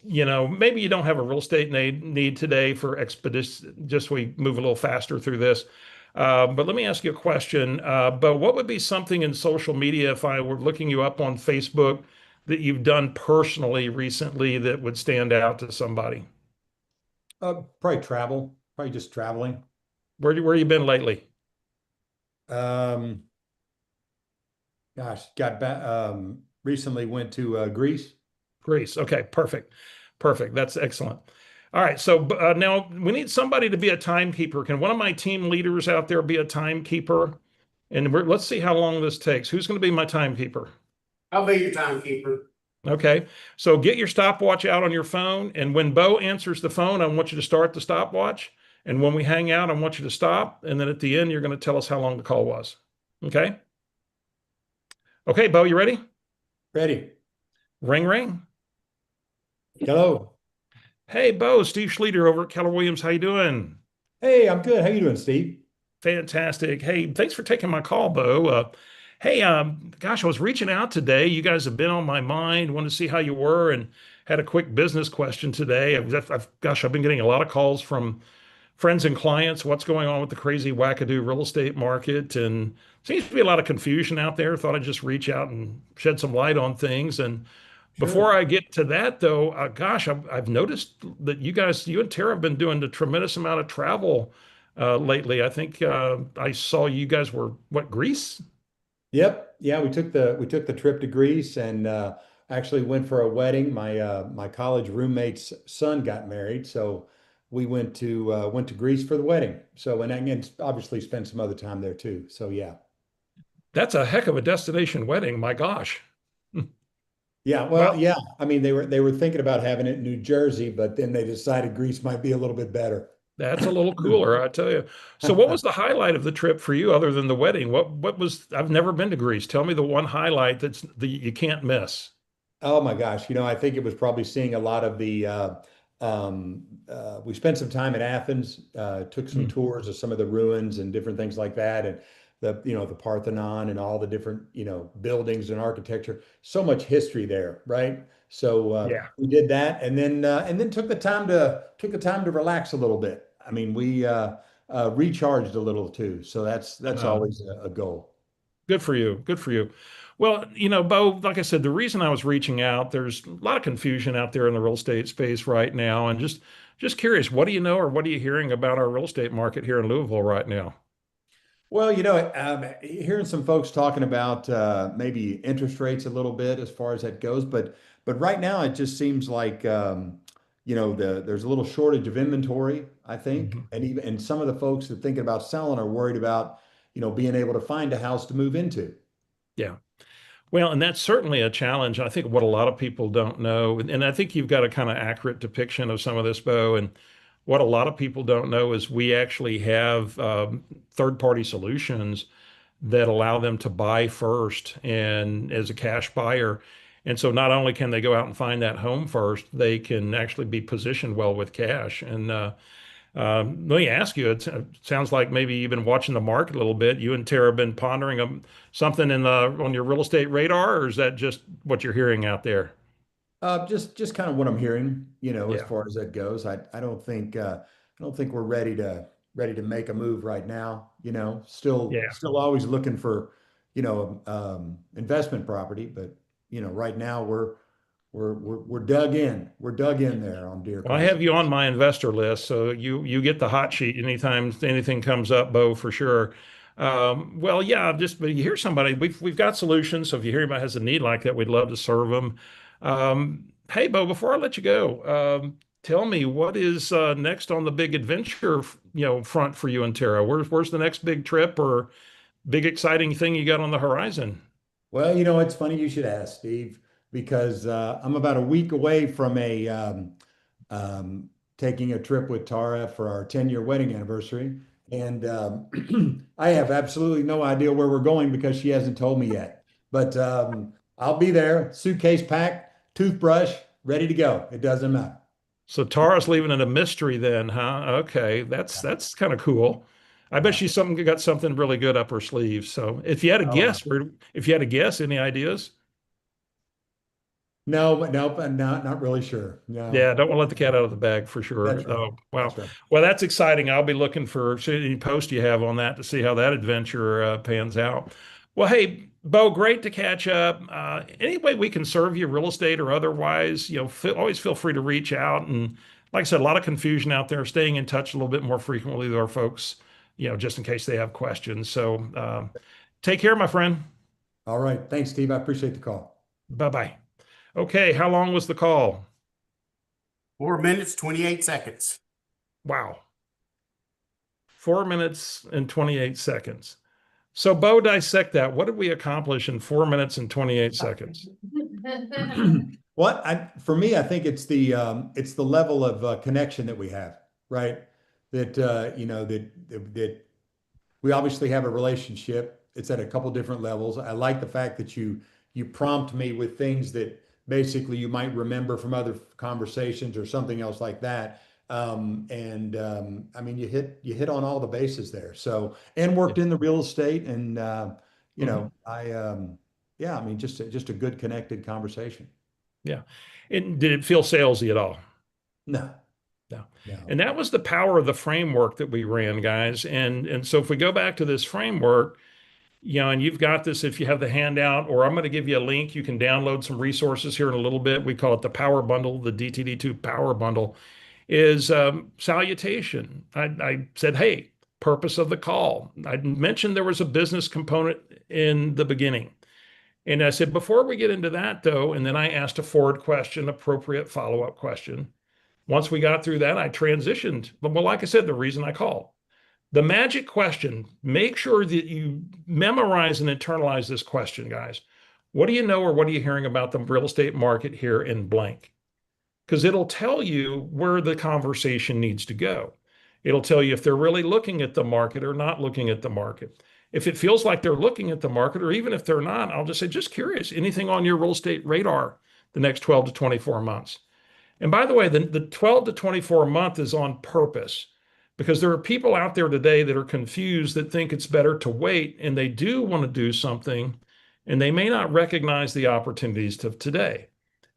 you know, maybe you don't have a real estate need today for expedition, just we move a little faster through this. But let me ask you a question. But what would be something in social media if I were looking you up on Facebook that you've done personally recently that would stand out to somebody? Probably travel, probably just traveling. Where you been lately? Gosh, got back, recently went to Greece. Greece. Okay, perfect. Perfect. That's excellent. All right. So now we need somebody to be a timekeeper. Can one of my team leaders out there be a timekeeper? And let's see how long this takes. Who's going to be my timekeeper? I'll be your timekeeper. Okay. So get your stopwatch out on your phone. And when Bo answers the phone, I want you to start the stopwatch. And when we hang out, I want you to stop. And then at the end, you're going to tell us how long the call was. Okay. Okay, Bo, you ready? Ready. Ring, ring. Hello. Hey, Bo, Steve Schlueter over at Keller Williams. How you doing? Hey, I'm good. How you doing, Steve? Fantastic. Hey, thanks for taking my call, Bo. Hey, gosh, I was reaching out today. You guys have been on my mind. Wanted to see how you were and had a quick business question today. I've been getting a lot of calls from friends and clients. What's going on with the crazy wackadoo real estate market? And seems to be a lot of confusion out there. Thought I'd just reach out and shed some light on things. And before I get to that, though, gosh, I've noticed that you and Tara have been doing a tremendous amount of travel lately. I think I saw you guys were, Greece? Yep. Yeah, we took the trip to Greece and actually went for a wedding. My college roommate's son got married, so we went to Greece for the wedding. So and obviously spent some other time there too. So yeah. That's a heck of a destination wedding. My gosh. Yeah, well, yeah. I mean, they were thinking about having it in New Jersey, but then they decided Greece might be a little bit better. That's a little cooler, I tell you. So what was the highlight of the trip for you other than the wedding? What was, I've never been to Greece. Tell me the one highlight you can't miss. Oh my gosh. I think it was probably seeing a lot of the we spent some time in Athens, took some Mm. tours of some of the ruins and different things like that, and the Parthenon and all the different buildings and architecture. So much history there, right? So Yeah. we did that, and then took the time to relax a little bit. I mean, we recharged a little too, so that's always a goal. Good for you. Good for you. Well, Bo, like I said, the reason I was reaching out, there's a lot of confusion out there in the real estate space right now. And just curious, what do you know or what are you hearing about our real estate market here in Louisville right now? Well, hearing some folks talking about maybe interest rates a little bit as far as that goes, but right now it just seems like there's a little shortage of inventory, I think, Mhm. and some of the folks that thinking about selling are worried about being able to find a house to move into. Yeah. Well, and that's certainly a challenge. I think what a lot of people don't know, and I think you've got a kind of accurate depiction of some of this, Bo. And what a lot of people don't know is we actually have third-party solutions that allow them to buy first and as a cash buyer. And so not only can they go out and find that home first, they can actually be positioned well with cash. And let me ask you, it sounds like maybe you've been watching the market a little bit. You and Tara have been pondering something on your real estate radar, or is that just what you're hearing out there? Just kind of what I'm hearing, as Yeah. far as that goes. I don't think we're ready to make a move right now. Still Yeah. still always looking for, investment property, but right now we're dug in. We're dug in there on Deer Well, I Creek. have you on my investor list, so you get the hot sheet anytime anything comes up, Bo, for sure. Well, yeah, but you hear somebody, we've got solutions. So if you hear anybody has a need like that, we'd love to serve them. Hey, Bo, before I let you go, tell me what is next on the big adventure, front for you and Tara. Where's the next big trip or big exciting thing you got on the horizon? Well, it's funny you should ask, Steve, because I'm about a week away from taking a trip with Tara for our 10-year wedding anniversary. And I have absolutely no idea where we're going because she hasn't told me yet. But I'll be there, suitcase packed, toothbrush, ready to go. It doesn't matter. So Tara's leaving it a mystery then, huh? Okay, that's kind of cool. I bet Yeah. she's got something really good up her sleeve. So if you had a Oh, guess, any ideas? no, but no, but not really sure. No, Yeah, don't want to let the cat out of the bag for sure. that's right. Oh, wow. That's right. Well, that's exciting. I'll be looking for any post you have on that to see how that adventure pans out. Well, hey, Bo, great to catch up. Any way we can serve you, real estate or otherwise, always feel free to reach out. And like I said, a lot of confusion out there. Staying in touch a little bit more frequently with our folks, just in case they have questions. So take care, my friend. All right. Thanks, Steve. I appreciate the call. Bye-bye. Okay, how long was the call? 4 minutes, 28 seconds. Wow. 4 minutes and 28 seconds. So, Bo, dissect that. What did we accomplish in 4 minutes and 28 seconds? For me, I think it's the level of connection that we have, right? That that we obviously have a relationship. It's at a couple different levels. I like the fact that you prompt me with things that basically you might remember from other conversations or something else like that. I mean, you hit on all the bases there. So, and worked in the real estate, and I mean, just a good connected conversation. Yeah. And did it feel salesy at all? No. No. No. And that was the power of the framework that we ran, guys. And so if we go back to this framework, and you've got this, if you have the handout, or I'm going to give you a link, you can download some resources here in a little bit. We call it the Power Bundle, the DTD2 Power Bundle is salutation. I said, hey, purpose of the call. I mentioned there was a business component in the beginning. And I said, before we get into that, though, and then I asked a forward question, appropriate follow-up question. Once we got through that, I transitioned. Well, like I said, the reason I called. The magic question, make sure that you memorize and internalize this question, guys. What do you know or what are you hearing about the real estate market here in blank? Because it'll tell you where the conversation needs to go. It'll tell you if they're really looking at the market or not looking at the market. If it feels like they're looking at the market, or even if they're not, I'll just say, just curious, anything on your real estate radar the next 12 to 24 months? And by the way, the 12 to 24 a month is on purpose because there are people out there today that are confused that think it's better to wait and they do want to do something and they may not recognize the opportunities of today.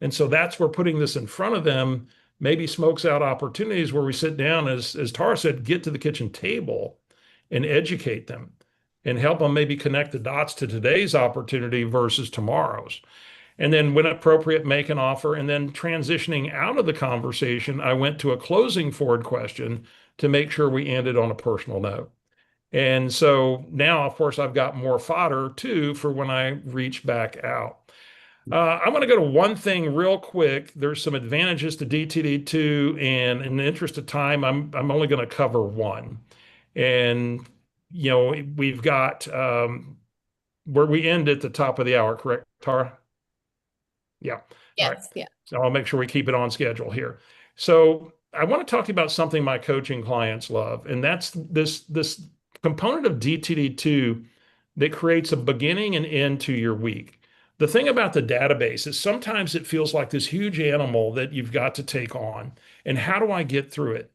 And so that's where putting this in front of them maybe smokes out opportunities where we sit down, as Tara said, get to the kitchen table and educate them and help them maybe connect the dots to today's opportunity versus tomorrow's. And then when appropriate, make an offer. And then transitioning out of the conversation, I went to a closing forward question to make sure we ended on a personal note. And so now, of course, I've got more fodder too for when I reach back out. I want to go to one thing real quick. There's some advantages to DTD2, and in the interest of time, I'm only going to cover one. And you know, we've got where we end at the top of the hour, correct, Tara? Yeah. Yes. All right. Yeah. So I'll make sure we keep it on schedule here. So I want to talk to you about something my coaching clients love, and that's this component of DTD2 that creates a beginning and end to your week. The thing about the database is sometimes it feels like this huge animal that you've got to take on. And how do I get through it?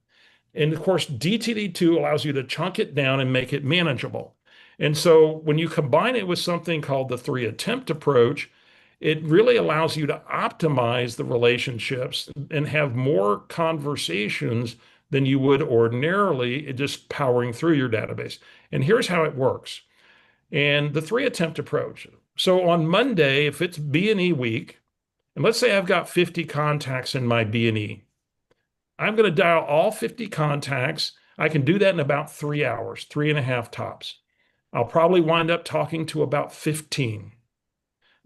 And of course, DTD2 allows you to chunk it down and make it manageable. And so when you combine it with something called the 3-attempt approach, it really allows you to optimize the relationships and have more conversations than you would ordinarily just powering through your database. And here's how it works. And the 3-attempt approach. So on Monday, if it's B&E week, and let's say I've got 50 contacts in my B&E, I'm going to dial all 50 contacts. I can do that in about 3 hours, 3.5 tops. I'll probably wind up talking to about 15.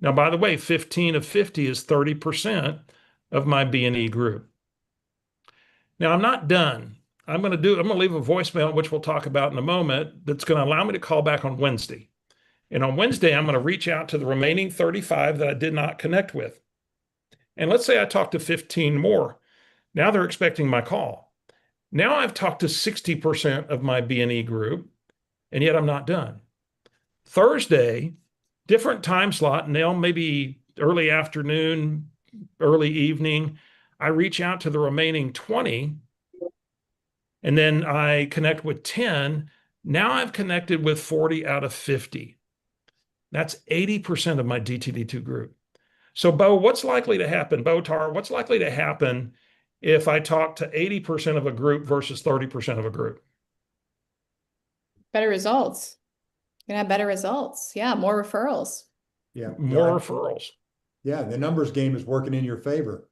Now, by the way, 15 of 50 is 30% of my B&E group. Now, I'm not done. I'm going to leave a voicemail, which we'll talk about in a moment, that's going to allow me to call back on Wednesday. And on Wednesday, I'm going to reach out to the remaining 35 that I did not connect with. And let's say I talked to 15 more. Now they're expecting my call. Now I've talked to 60% of my B&E group, and yet I'm not done. Thursday, different time slot, now maybe early afternoon, early evening, I reach out to the remaining 20, and then I connect with 10. Now I've connected with 40 out of 50. That's 80% of my DTD2 group. So Bo, what's likely to happen? Bo, Tara, what's likely to happen if I talk to 80% of a group versus 30% of a group? Better results. You're gonna have better results. Yeah, more referrals. Yeah. More referrals. Yeah, the numbers game is working in your favor.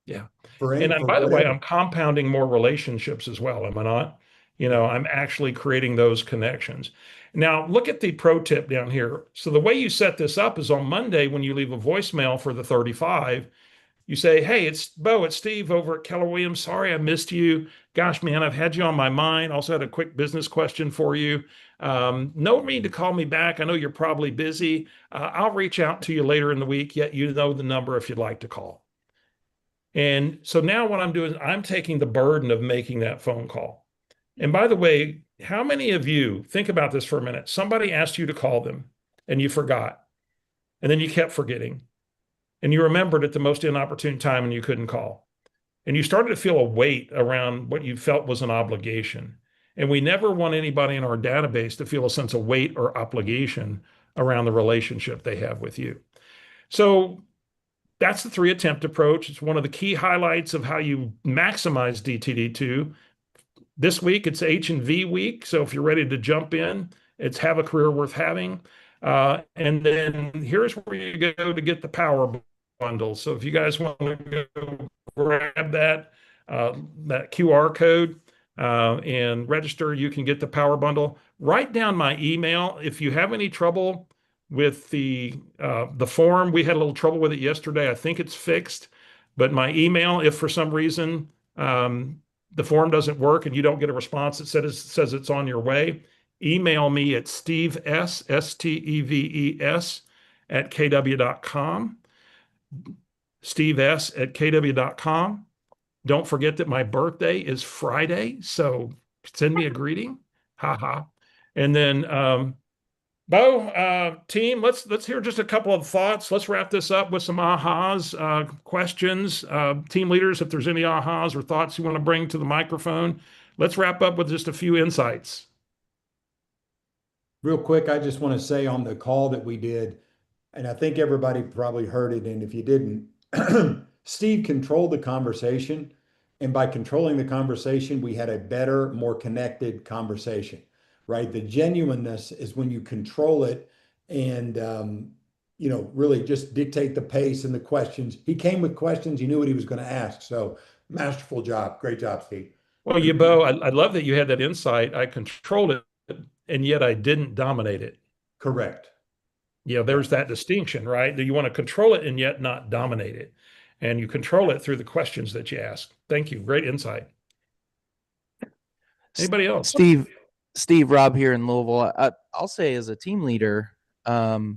Yeah. For By the way, whatever. I'm compounding more relationships as well, am I not? You know, I'm actually creating those connections. Now, look at the pro tip down here. So the way you set this up is on Monday when you leave a voicemail for the 35, you say, hey, it's Bo, it's Steve over at Keller Williams. Sorry, I missed you. Gosh, man, I've had you on my mind. Also had a quick business question for you. No need to call me back. I know you're probably busy. I'll reach out to you later in the week. Yet you know the number if you'd like to call. And so now what I'm doing is I'm taking the burden of making that phone call. And by the way, how many of you, think about this for a minute, somebody asked you to call them and you forgot, and then you kept forgetting, and you remembered at the most inopportune time and you couldn't call, and you started to feel a weight around what you felt was an obligation. And we never want anybody in our database to feel a sense of weight or obligation around the relationship they have with you. So that's the 3-attempt approach. It's one of the key highlights of how you maximize DTD2. This week, it's H&V week. So if you're ready to jump in, it's Have a Career Worth Having. And then here's where you go to get the power bundle. So if you guys want to go grab that QR code and register, you can get the power bundle. Write down my email. If you have any trouble with the form, we had a little trouble with it yesterday. I think it's fixed. But my email, if for some reason the form doesn't work and you don't get a response that says it's on your way, email me at steves, S-T-E-V-E-S, at kw.com, steves@kw.com. Don't forget that my birthday is Friday, so send me a greeting. Ha ha. And then Bo, team, let's hear just a couple of thoughts. Let's wrap this up with some ahas, questions. Team leaders, if there's any ahas or thoughts you want to bring to the microphone, let's wrap up with just a few insights. Real quick, I just want to say on the call that we did, and I think everybody probably heard it, and if you didn't, Steve controlled the conversation. And by controlling the conversation, we had a better, more connected conversation, right? The genuineness is when you control it and, really just dictate the pace and the questions. He came with questions. He knew what he was going to ask. So masterful job. Great job, Steve. Well, Bo, I love that you had that insight. I controlled it, and yet I didn't dominate it. Correct. There's that distinction, right? Do you want to control it and yet not dominate it? And you control it through the questions that you ask. Thank you. Great insight. Anybody else? Steve, Rob here in Louisville. I'll say as a team leader, the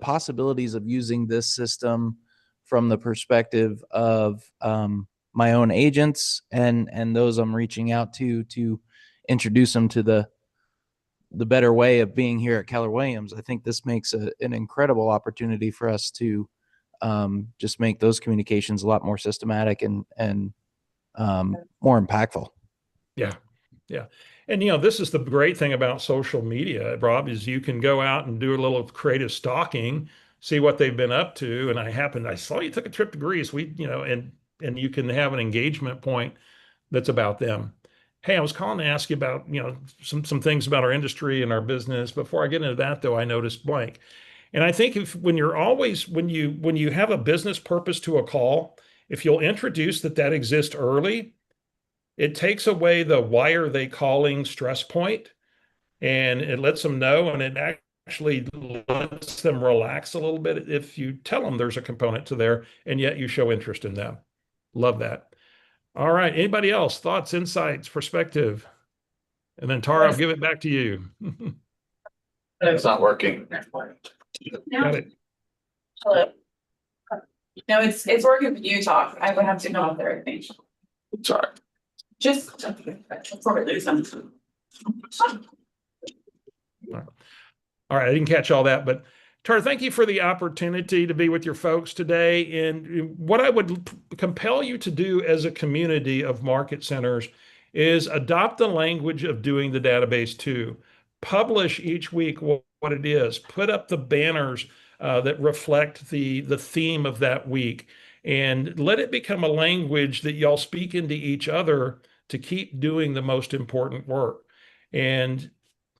possibilities of using this system from the perspective of my own agents and those I'm reaching out to introduce them to the better way of being here at Keller Williams. I think this makes an incredible opportunity for us to just make those communications a lot more systematic and more impactful. Yeah. And this is the great thing about social media, Rob, is you can go out and do a little creative stalking, see what they've been up to. And I saw you took a trip to Greece. And you can have an engagement point that's about them. Hey, I was calling to ask you about, some things about our industry and our business. Before I get into that, though, I noticed blank. And I think when you have a business purpose to a call, if you'll introduce that exists early, it takes away the why are they calling stress point, and it lets them know, and it actually lets them relax a little bit if you tell them there's a component to there, and yet you show interest in them. Love that. All right. Anybody else? Thoughts, insights, perspective? And then Tara, I'll give it back to you. It's not working. Got it. Hello. No, it's working with you talk. I would have to go up there, I think. Sorry. Just before we lose them. All right. I didn't catch all that, but Tara, thank you for the opportunity to be with your folks today. And what I would compel you to do as a community of market centers is adopt the language of doing the database too. Publish each week what it is. Put up the banners that reflect the theme of that week, and let it become a language that y'all speak into each other to keep doing the most important work. And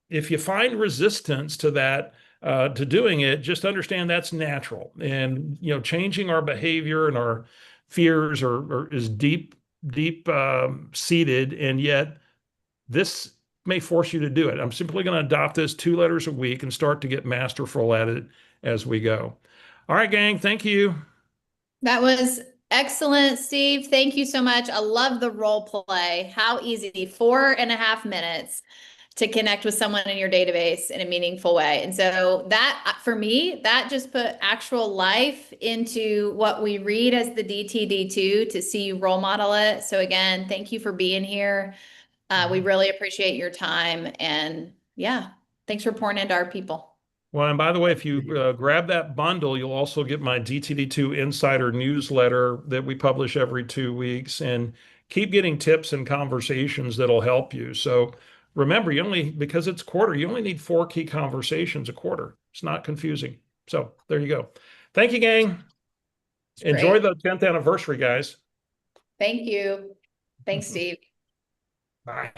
if you find resistance to that, to doing it, just understand that's natural. And changing our behavior and our fears is deep seated, and yet this may force you to do it. I'm simply going to adopt this 2 letters a week and start to get masterful at it as we go. All right, gang, thank you. That was excellent, Steve. Thank you so much. I love the role play. How easy, 4.5 minutes to connect with someone in your database in a meaningful way. And so that, for me, that just put actual life into what we read as the DTD2 to see you role model it. So again, thank you for being here. We really appreciate your time, and thanks for pouring into our people. Well, and by the way, if you grab that bundle, you'll also get my DTD2 Insider newsletter that we publish every 2 weeks, and keep getting tips and conversations that'll help you. So remember, because it's quarter, you only need 4 key conversations a quarter. It's not confusing. So there you go. Thank you, gang. Enjoy the 10th anniversary, guys. Thank you. Thanks, Steve. Bye.